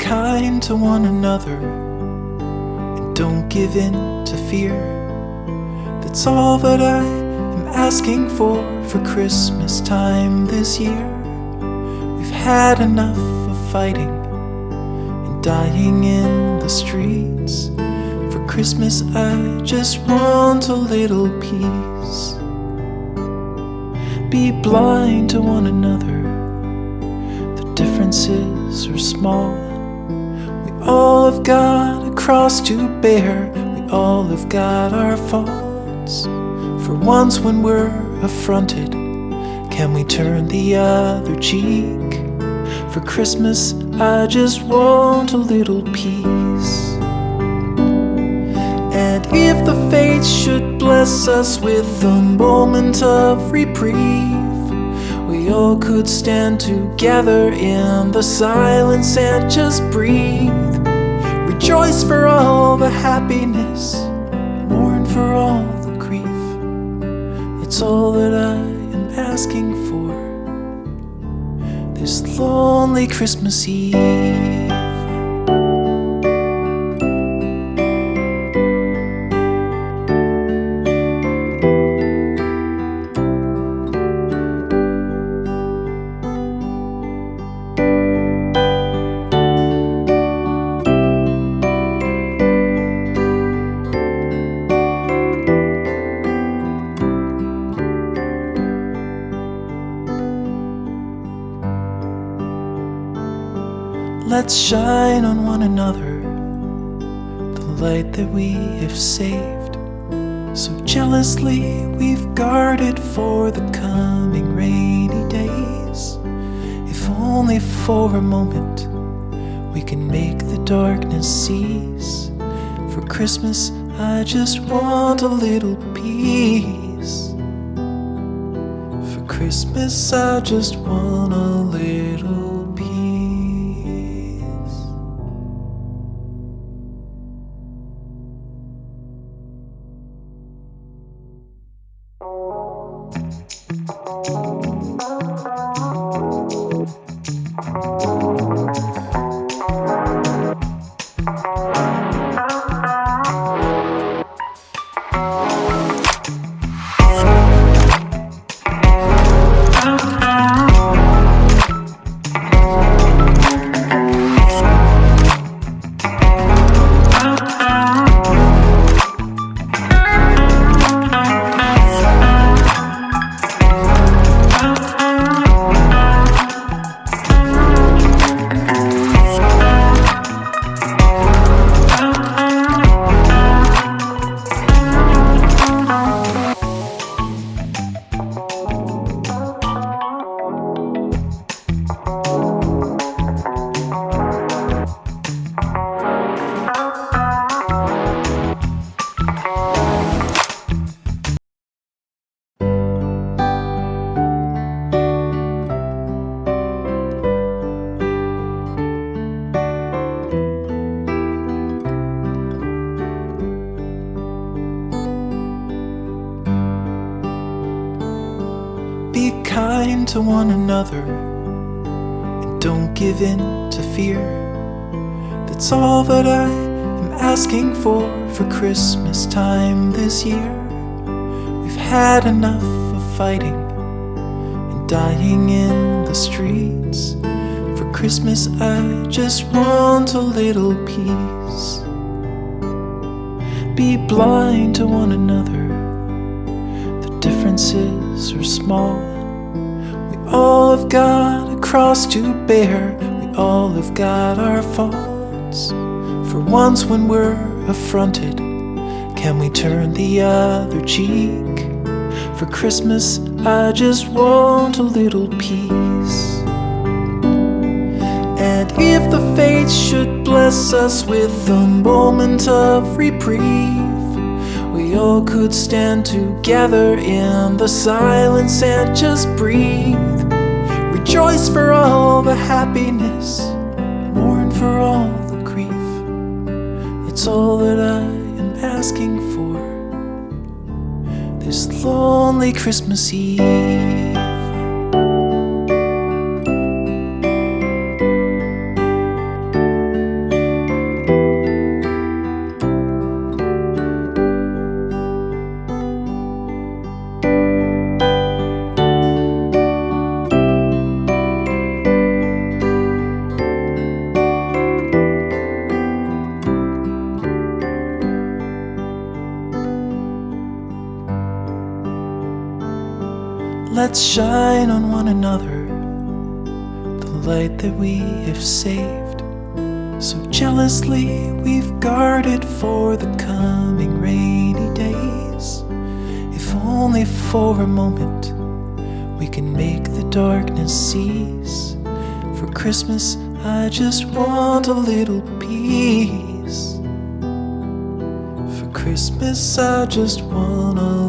kind to one another and don't give in to fear. That's all that I am asking for Christmas time this year. We've had enough of fighting and dying in the streets. For Christmas I just want a little peace. Be blind to one another, the differences are small. We all have got a cross to bear, we all have got our faults. For once when we're affronted, can we turn the other cheek? For Christmas I just want a little peace. And if the fates should bless us with a moment of reprieve, we all could stand together in the silence and just breathe. Rejoice for all the happiness, mourn for all the grief. It's all that I am asking for this lonely Christmas Eve. Let's shine on one another the light that we have saved. So jealously we've guarded for the coming rainy days. If only for a moment we can make the darkness cease. For Christmas I just want a little peace. For Christmas I just want a little peace. Be kind to one another and don't give in to fear. That's all that I am asking for Christmas time this year. We've had enough of fighting and dying in the streets. For Christmas I just want a little peace. Be blind to one another, the differences are small. We all have got a cross to bear, we all have got our faults. For once when we're affronted, can we turn the other cheek? For Christmas I just want a little peace. And if the fates should bless us with a moment of reprieve, we all could stand together in the silence and just breathe. Rejoice for all the happiness, mourn for all the grief. It's all that I am asking for this lonely Christmas Eve. Let's shine on one another the light that we have saved. So jealously we've guarded for the coming rainy days. If only for a moment we can make the darkness cease. For Christmas I just want a little peace. For Christmas I just want a